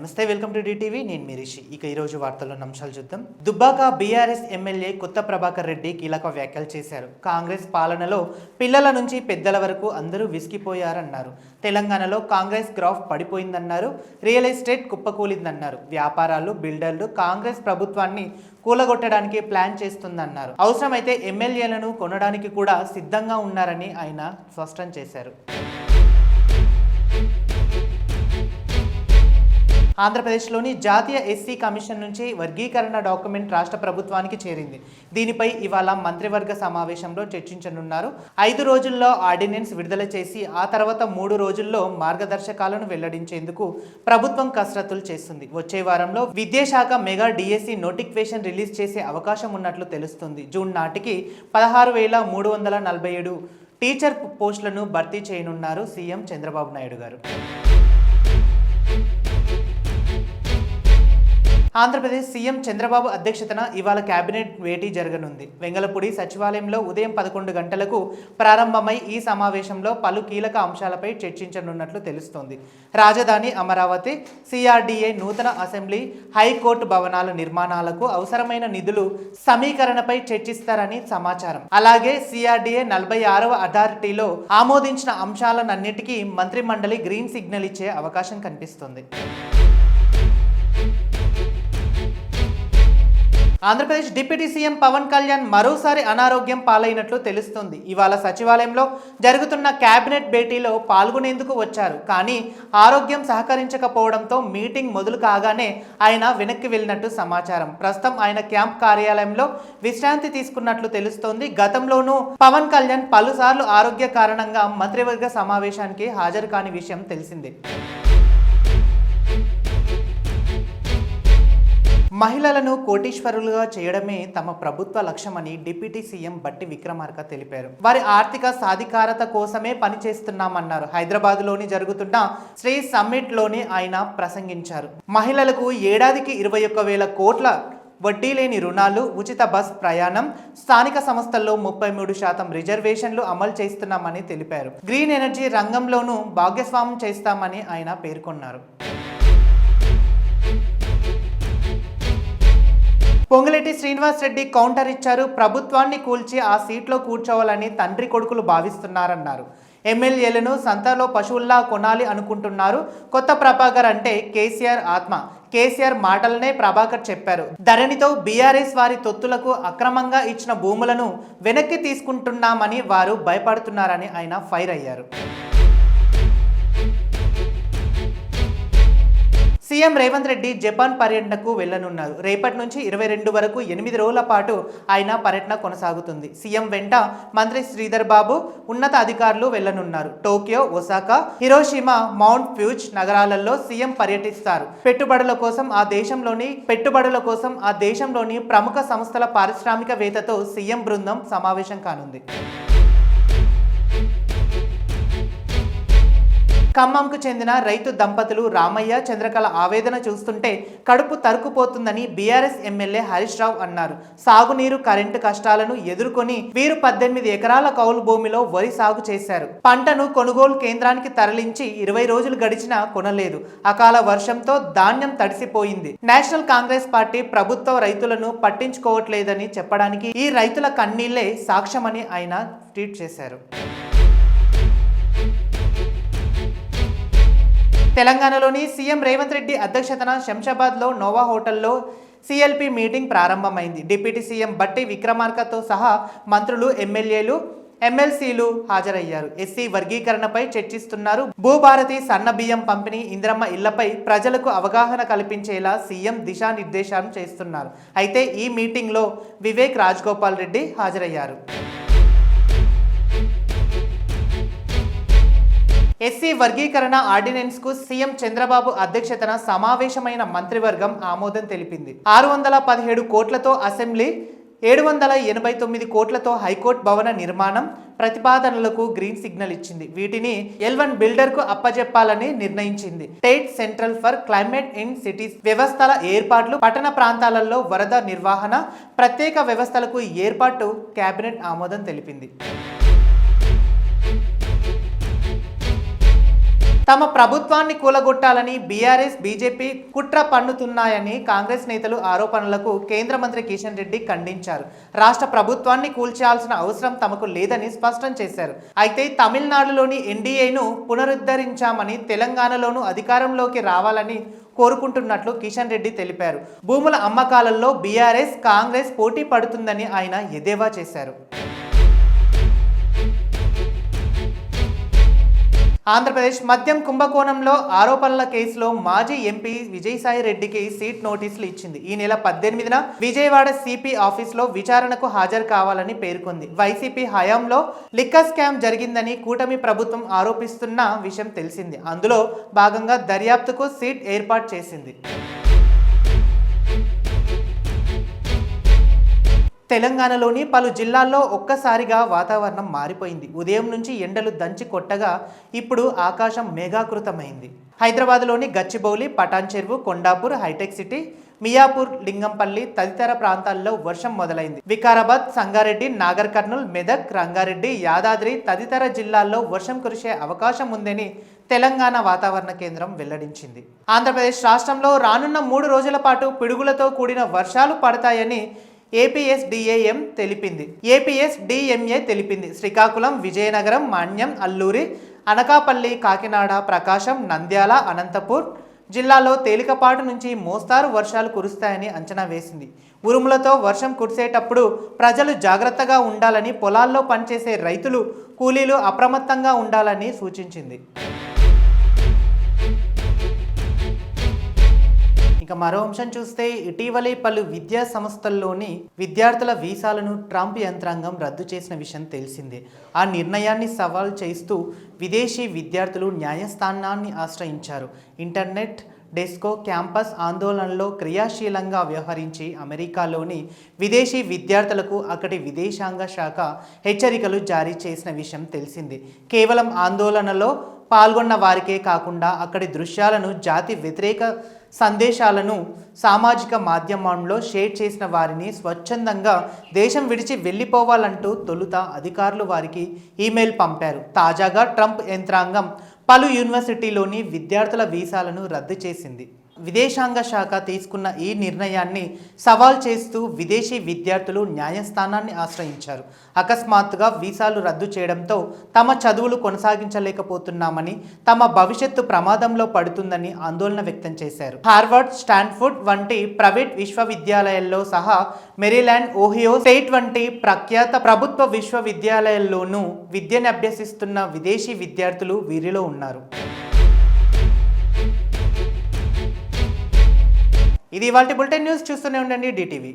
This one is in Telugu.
నమస్తే, వెల్కమ్ టు డిటీవీ. నేను మీ రిషి. ఇక ఈరోజు వార్తల్లో అంశాలు చూద్దాం. దుబ్బాక బీఆర్ఎస్ ఎమ్మెల్యే కొత్త ప్రభాకర్ రెడ్డి కీలక వ్యాఖ్యలు చేశారు. కాంగ్రెస్ పాలనలో పిల్లల నుంచి పెద్దల వరకు అందరూ విసిగిపోయారన్నారు. తెలంగాణలో కాంగ్రెస్ గ్రాఫ్ పడిపోయిందన్నారు. రియల్ ఎస్టేట్ కుప్పకూలిందన్నారు. వ్యాపారాలు, బిల్డర్లు కాంగ్రెస్ ప్రభుత్వాన్ని కూలగొట్టడానికి ప్లాన్ చేస్తుందన్నారు. అవసరమైతే ఎమ్మెల్యేలను కొనడానికి కూడా సిద్ధంగా ఉన్నారని ఆయన స్పష్టం చేశారు. ఆంధ్రప్రదేశ్లోని జాతీయ ఎస్సీ కమిషన్ నుంచి వర్గీకరణ డాక్యుమెంట్ రాష్ట్ర ప్రభుత్వానికి చేరింది. దీనిపై ఇవాళ మంత్రివర్గ సమావేశంలో చర్చించనున్నారు. 5 రోజుల్లో ఆర్డినెన్స్ విడుదల చేసి ఆ తర్వాత 3 రోజుల్లో మార్గదర్శకాలను వెల్లడించేందుకు ప్రభుత్వం కసరత్తులు చేస్తుంది. వచ్చే వారంలో విద్యాశాఖ మెగా డిఎస్సి నోటిఫికేషన్ రిలీజ్ చేసే అవకాశం ఉన్నట్లు తెలుస్తుంది. జూన్ నాటికి 16,347 టీచర్ పోస్టులను భర్తీ చేయనున్నారు సీఎం చంద్రబాబు నాయుడు గారు. ఆంధ్రప్రదేశ్ సీఎం చంద్రబాబు అధ్యక్షతన ఇవాళ కేబినెట్ భేటీ జరగనుంది. వెంగళపూడి సచివాలయంలో ఉదయం 11 గంటలకు ప్రారంభమై ఈ సమావేశంలో పలు కీలక అంశాలపై చర్చించనున్నట్లు తెలుస్తోంది. రాజధాని అమరావతి, సిఆర్డీఏ, నూతన అసెంబ్లీ, హైకోర్టు భవనాల నిర్మాణాలకు అవసరమైన నిధులు సమీకరణపై చర్చిస్తారని సమాచారం. అలాగే సిఆర్డీఏ 46వ అథారిటీలో ఆమోదించిన అంశాలన్నింటికీ మంత్రి మండలి గ్రీన్ సిగ్నల్ ఇచ్చే అవకాశం కనిపిస్తుంది. ఆంధ్రప్రదేశ్ డిప్యూటీ సీఎం పవన్ కళ్యాణ్ మరోసారి అనారోగ్యం పాలైనట్లు తెలుస్తుంది. ఇవాళ సచివాలయంలో జరుగుతున్న కేబినెట్ భేటీలో పాల్గొనేందుకు వచ్చారు. కానీ ఆరోగ్యం సహకరించకపోవడంతో మీటింగ్ మొదలు కాగానే ఆయన వెనక్కి వెళ్ళినట్టు సమాచారం. ప్రస్తుతం ఆయన క్యాంప్ కార్యాలయంలో విశ్రాంతి తీసుకున్నట్లు తెలుస్తోంది. గతంలోనూ పవన్ కళ్యాణ్ పలుసార్లు ఆరోగ్య కారణంగా మంత్రివర్గ సమావేశానికి హాజరు కాని విషయం తెలిసిందే. మహిళలను కోటీశ్వరులుగా చేయడమే తమ ప్రభుత్వ లక్ష్యమని డిప్యూటీ సీఎం బట్టి విక్రమార్క తెలిపారు. వారి ఆర్థిక సాధికారత కోసమే పనిచేస్తున్నామన్నారు. హైదరాబాద్లోని జరుగుతున్న శ్రీ సమ్మిట్లోని ఆయన ప్రసంగించారు. మహిళలకు ఏడాదికి 21,000 కోట్ల వడ్డీ లేని రుణాలు, ఉచిత బస్ ప్రయాణం, స్థానిక సంస్థల్లో 33% రిజర్వేషన్లు అమలు చేస్తున్నామని తెలిపారు. గ్రీన్ ఎనర్జీ రంగంలోనూ భాగస్వామ్యం చేస్తామని ఆయన పేర్కొన్నారు. పొంగులేటి శ్రీనివాస్ రెడ్డి కౌంటర్ ఇచ్చారు. ప్రభుత్వాన్ని కూల్చి ఆ సీట్లో కూర్చోవాలని తండ్రి కొడుకులు భావిస్తున్నారన్నారు. ఎమ్మెల్యేలను సంతలో పశువుల్లా కొనాలి అనుకుంటున్నారు. కొత్త ప్రభాకర్ అంటే కేసీఆర్ ఆత్మ. కేసీఆర్ మాటలనే ప్రభాకర్ చెప్పారు. ధరణితో బీఆర్ఎస్ వారి తొత్తులకు అక్రమంగా ఇచ్చిన భూములను వెనక్కి తీసుకుంటున్నామని వారు భయపడుతున్నారని ఆయన ఫైర్ అయ్యారు. సీఎం రేవంత్ రెడ్డి జపాన్ పర్యటనకు వెళ్లనున్నారు. రేపటి నుంచి 22 వరకు 8 రోజుల పాటు ఆయన పర్యటన కొనసాగుతుంది. సీఎం వెంట మంత్రి శ్రీధర్ బాబు, ఉన్నత అధికారులు వెళ్లనున్నారు. Tokyo, Osaka, Hiroshima, Mount Fuji నగరాలలో సీఎం పర్యటిస్తారు. పెట్టుబడుల కోసం ఆ దేశంలోని ప్రముఖ సంస్థల పారిశ్రామికవేత్తతో సీఎం బృందం సమావేశం కానుంది. ఖమ్మంకు చెందిన రైతు దంపతులు రామయ్య, చంద్రకళ ఆవేదన చూస్తుంటే కడుపు తరుకుపోతుందని బీఆర్ఎస్ ఎమ్మెల్యే హరీష్ రావు అన్నారు. సాగునీరు, కరెంటు కష్టాలను ఎదుర్కొని వీరు 18 ఎకరాల కౌలు భూమిలో వరి సాగు చేశారు. పంటను కొనుగోలు కేంద్రానికి తరలించి 20 రోజులు గడిచినా కొనలేదు. అకాల వర్షంతో ధాన్యం తడిసిపోయింది. నేషనల్ కాంగ్రెస్ పార్టీ ప్రభుత్వ రైతులను పట్టించుకోవట్లేదని చెప్పడానికి ఈ రైతుల కన్నీళ్లే సాక్ష్యమని ఆయన ట్వీట్ చేశారు. తెలంగాణలోని సీఎం రేవంత్ రెడ్డి అధ్యక్షతన శంషాబాద్లో నోవా హోటల్లో సిఎల్పి మీటింగ్ ప్రారంభమైంది. డిప్యూటీ సీఎం బట్టి విక్రమార్కతో సహా మంత్రులు, ఎమ్మెల్యేలు, ఎమ్మెల్సీలు హాజరయ్యారు. ఎస్సీ వర్గీకరణపై చర్చిస్తున్నారు. భూభారతి, సన్న బియ్యం పంపిణీ, ఇందిరమ్మ ఇళ్లపై ప్రజలకు అవగాహన కల్పించేలా సీఎం దిశానిర్దేశాలు చేస్తున్నారు. అయితే ఈ మీటింగ్లో వివేక్ రాజగోపాల్ రెడ్డి హాజరయ్యారు. ఎస్సీ వర్గీకరణ ఆర్డినెన్స్కు సీఎం చంద్రబాబు అధ్యక్షతన సమావేశమైన మంత్రివర్గం ఆమోదం తెలిపింది. 617 కోట్లతో అసెంబ్లీ, 789 కోట్లతో హైకోర్టు భవన నిర్మాణం ప్రతిపాదనలకు గ్రీన్ సిగ్నల్ ఇచ్చింది. వీటిని L1 బిల్డర్కు అప్పజెప్పాలని నిర్ణయించింది. State central for climate in cities వ్యవస్థల ఏర్పాట్లు, పట్టణ ప్రాంతాలలో వరద నిర్వహణ, ప్రత్యేక వ్యవస్థలకు ఏర్పాటు కేబినెట్ ఆమోదం తెలిపింది. తమ ప్రభుత్వాన్ని కూలగొట్టాలని బీఆర్ఎస్ బీజేపీ కుట్ర పన్నుతున్నాయని కాంగ్రెస్ నేతలు ఆరోపణలకు కేంద్ర మంత్రి కిషన్ రెడ్డి ఖండించారు. రాష్ట్ర ప్రభుత్వాన్ని కూల్చాల్సిన అవసరం తమకు లేదని స్పష్టం చేశారు. అయితే తమిళనాడులోని ఎన్డీఏను పునరుద్ధరించామని తెలంగాణలోనూ అధికారంలోకి రావాలని కోరుకుంటున్నట్లు కిషన్ రెడ్డి తెలిపారు. భూముల అమ్మకాలలో బీఆర్ఎస్ కాంగ్రెస్ పోటీ పడుతుందని ఆయన ఎద్దేవా చేశారు. ఆంధ్రప్రదేశ్ మద్యం కుంభకోణంలో ఆరోపణల కేసులో మాజీ ఎంపీ విజయసాయి రెడ్డికి సీట్ నోటీసులు ఇచ్చింది. ఈ నెల 18న విజయవాడ సిపి ఆఫీసులో విచారణకు హాజరు కావాలని పేర్కొంది. వైసీపీ హయాంలో లిక్కర్ స్కామ్ జరిగిందని కూటమి ప్రభుత్వం ఆరోపిస్తున్న విషయం తెలిసింది. అందులో భాగంగా దర్యాప్తుకు సీట్ ఏర్పాటు చేసింది. తెలంగాణలోని పలు జిల్లాల్లో ఒక్కసారిగా వాతావరణం మారిపోయింది. ఉదయం నుంచి ఎండలు దంచి కొట్టగా ఇప్పుడు ఆకాశం మేఘాకృతమైంది. హైదరాబాద్లోని గచ్చిబౌలి, పటాన్ చెరువు, కొండాపూర్, హైటెక్ సిటీ, మియాపూర్, లింగంపల్లి తదితర ప్రాంతాల్లో వర్షం మొదలైంది. వికారాబాద్, సంగారెడ్డి, నాగర్ కర్నూల్, మెదక్, రంగారెడ్డి, యాదాద్రి తదితర జిల్లాల్లో వర్షం కురిసే అవకాశం ఉందని తెలంగాణ వాతావరణ కేంద్రం వెల్లడించింది. ఆంధ్రప్రదేశ్ రాష్ట్రంలో రానున్న 3 రోజుల పాటు పిడుగులతో కూడిన వర్షాలు పడతాయని ఏపీఎస్డిఏఎం తెలిపింది. శ్రీకాకుళం, విజయనగరం, మన్యం, అల్లూరి, అనకాపల్లి, కాకినాడ, ప్రకాశం, నంద్యాల, అనంతపూర్ జిల్లాలో తేలికపాటు నుంచి మోస్తారు వర్షాలు కురుస్తాయని అంచనా వేసింది. ఉరుములతో వర్షం కురిసేటప్పుడు ప్రజలు జాగ్రత్తగా ఉండాలని, పొలాల్లో పనిచేసే రైతులు, కూలీలు అప్రమత్తంగా ఉండాలని సూచించింది. ఇక మరో అంశం చూస్తే, ఇటీవలే పలు విద్యా సంస్థల్లోని విద్యార్థుల వీసాలను ట్రంప్ యంత్రాంగం రద్దు చేసిన విషయం తెలిసిందే. ఆ నిర్ణయాన్ని సవాల్ చేస్తూ విదేశీ విద్యార్థులు న్యాయస్థానాన్ని ఆశ్రయించారు. ఇంటర్నెట్ డెస్కో క్యాంపస్ ఆందోళనలో క్రియాశీలంగా వ్యవహరించి అమెరికాలోని విదేశీ విద్యార్థులకు అక్కడి విదేశాంగ శాఖ హెచ్చరికలు జారీ చేసిన విషయం తెలిసిందే. కేవలం ఆందోళనలో పాల్గొన్న వారికే కాకుండా అక్కడి దృశ్యాలను, జాతి వ్యతిరేక సందేశాలను సామాజిక మాధ్యమంలో షేర్ చేసిన వారిని స్వచ్ఛందంగా దేశం విడిచి వెళ్ళిపోవాలంటూ తొలుత అధికారులు వారికి ఈమెయిల్ పంపారు. తాజాగా ట్రంప్ యంత్రాంగం పలు యూనివర్సిటీలోని విద్యార్థుల వీసాలను రద్దు చేసింది. విదేశాంగ శాఖ తీసుకున్న ఈ నిర్ణయాన్ని సవాల్ చేస్తూ విదేశీ విద్యార్థులు న్యాయస్థానాన్ని ఆశ్రయించారు. అకస్మాత్తుగా వీసాలు రద్దు చేయడంతో తమ చదువులు కొనసాగించలేకపోతున్నామని, తమ భవిష్యత్తు ప్రమాదంలో పడుతుందని ఆందోళన వ్యక్తం చేశారు. హార్వర్డ్, స్టాన్ఫోర్డ్ వంటి ప్రైవేట్ విశ్వవిద్యాలయాల్లో సహా మెరీల్యాండ్, ఓహియో స్టేట్ వంటి ప్రఖ్యాత ప్రభుత్వ విశ్వవిద్యాలయాల్లోనూ విద్యను అభ్యసిస్తున్న విదేశీ విద్యార్థులు వీరిలో ఉన్నారు. ఇది ఇవాల్టి బులెటిన్ న్యూస్. చూస్తూనే ఉండండి DTV.